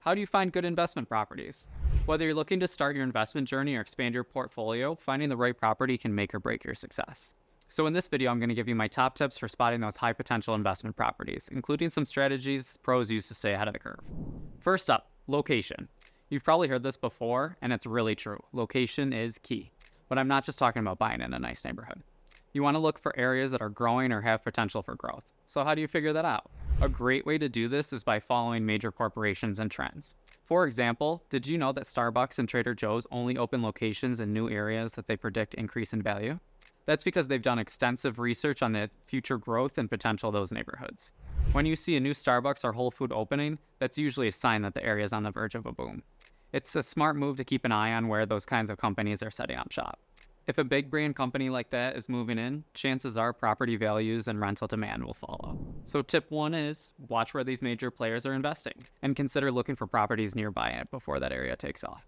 How do you find good investment properties? Whether you're looking to start your investment journey or expand your portfolio, finding the right property can make or break your success. So in this video, I'm going to give you my top tips for spotting those high potential investment properties, including some strategies pros use to stay ahead of the curve. First up, location. You've probably heard this before, and it's really true. Location is key. But I'm not just talking about buying in a nice neighborhood. You want to look for areas that are growing or have potential for growth. So how do you figure that out? A great way to do this is by following major corporations and trends. For example, did you know that Starbucks and Trader Joe's only open locations in new areas that they predict increase in value? That's because they've done extensive research on the future growth and potential of those neighborhoods. When you see a new Starbucks or Whole Food opening, that's usually a sign that the area is on the verge of a boom. It's a smart move to keep an eye on where those kinds of companies are setting up shop. If a big brand company like that is moving in, chances are property values and rental demand will follow. So tip one is watch where these major players are investing and consider looking for properties nearby it before that area takes off.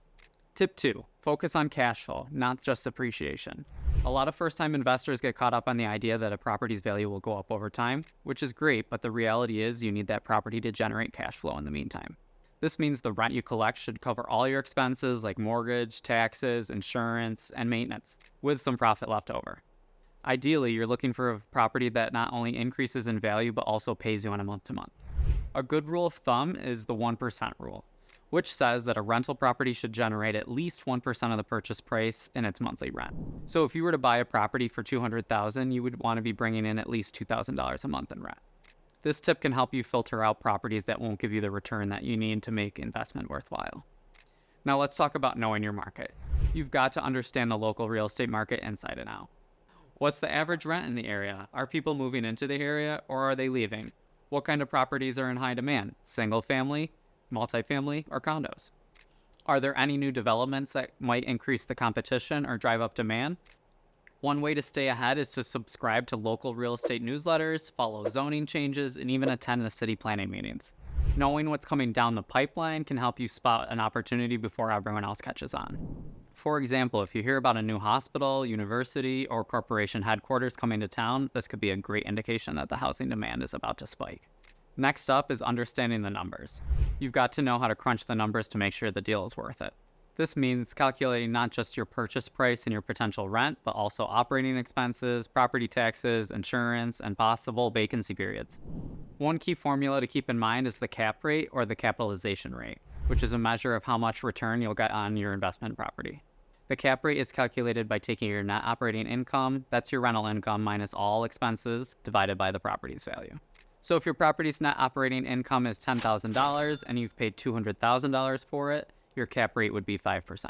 Tip two, focus on cash flow, not just appreciation. A lot of first-time investors get caught up on the idea that a property's value will go up over time, which is great, but the reality is you need that property to generate cash flow in the meantime. This means the rent you collect should cover all your expenses like mortgage, taxes, insurance, and maintenance, with some profit left over. Ideally, you're looking for a property that not only increases in value, but also pays you on a month-to-month. A good rule of thumb is the 1% rule, which says that a rental property should generate at least 1% of the purchase price in its monthly rent. So if you were to buy a property for $200,000, you would want to be bringing in at least $2,000 a month in rent. This tip can help you filter out properties that won't give you the return that you need to make investment worthwhile. Now let's talk about knowing your market. You've got to understand the local real estate market inside and out. What's the average rent in the area? Are people moving into the area or are they leaving? What kind of properties are in high demand? Single family, multifamily, or condos? Are there any new developments that might increase the competition or drive up demand? One way to stay ahead is to subscribe to local real estate newsletters, follow zoning changes, and even attend the city planning meetings. Knowing what's coming down the pipeline can help you spot an opportunity before everyone else catches on. For example, if you hear about a new hospital, university, or corporation headquarters coming to town, this could be a great indication that the housing demand is about to spike. Next up is understanding the numbers. You've got to know how to crunch the numbers to make sure the deal is worth it. This means calculating not just your purchase price and your potential rent, but also operating expenses, property taxes, insurance, and possible vacancy periods. One key formula to keep in mind is the cap rate or the capitalization rate, which is a measure of how much return you'll get on your investment property. The cap rate is calculated by taking your net operating income, that's your rental income minus all expenses, divided by the property's value. So if your property's net operating income is $10,000 and you've paid $200,000 for it, your cap rate would be 5%.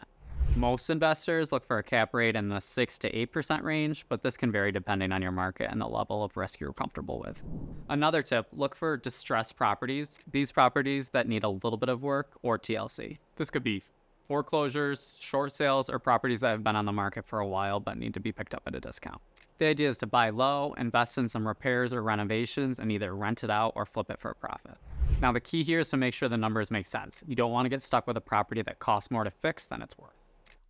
Most investors look for a cap rate in the 6 to 8% range, but this can vary depending on your market and the level of risk you're comfortable with. Another tip, look for distressed properties. These properties that need a little bit of work or TLC. This could be foreclosures, short sales, or properties that have been on the market for a while but need to be picked up at a discount. The idea is to buy low, invest in some repairs or renovations, and either rent it out or flip it for a profit. Now the key here is to make sure the numbers make sense. You don't want to get stuck with a property that costs more to fix than it's worth.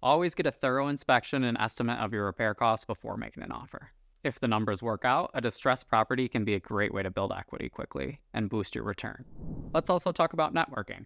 Always get a thorough inspection and estimate of your repair costs before making an offer. If the numbers work out, a distressed property can be a great way to build equity quickly and boost your return. Let's also talk about networking.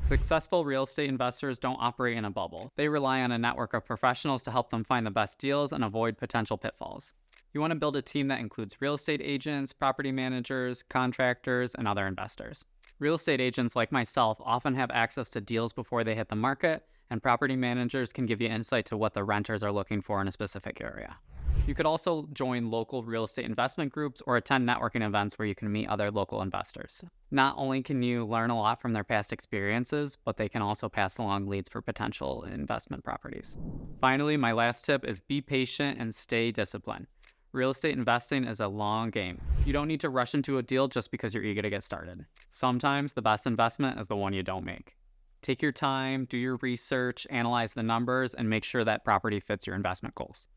Successful real estate investors don't operate in a bubble. They rely on a network of professionals to help them find the best deals and avoid potential pitfalls. You want to build a team that includes real estate agents, property managers, contractors, and other investors. Real estate agents like myself often have access to deals before they hit the market, and property managers can give you insight to what the renters are looking for in a specific area. You could also join local real estate investment groups or attend networking events where you can meet other local investors. Not only can you learn a lot from their past experiences, but they can also pass along leads for potential investment properties. Finally, my last tip is be patient and stay disciplined. Real estate investing is a long game. You don't need to rush into a deal just because you're eager to get started. Sometimes the best investment is the one you don't make. Take your time, do your research, analyze the numbers, and make sure that property fits your investment goals.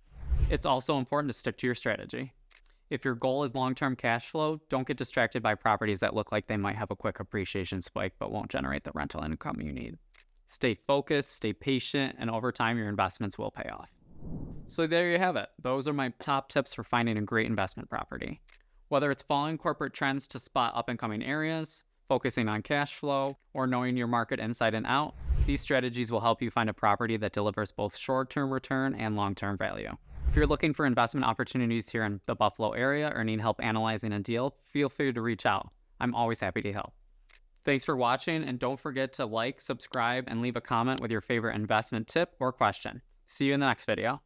It's also important to stick to your strategy. If your goal is long-term cash flow, don't get distracted by properties that look like they might have a quick appreciation spike but won't generate the rental income you need. Stay focused, stay patient, and over time your investments will pay off. So there you have it. Those are my top tips for finding a great investment property. Whether it's following corporate trends to spot up-and-coming areas, focusing on cash flow, or knowing your market inside and out, these strategies will help you find a property that delivers both short-term return and long-term value. If you're looking for investment opportunities here in the Buffalo area or need help analyzing a deal, feel free to reach out. I'm always happy to help. Thanks for watching, and don't forget to like, subscribe, and leave a comment with your favorite investment tip or question. See you in the next video.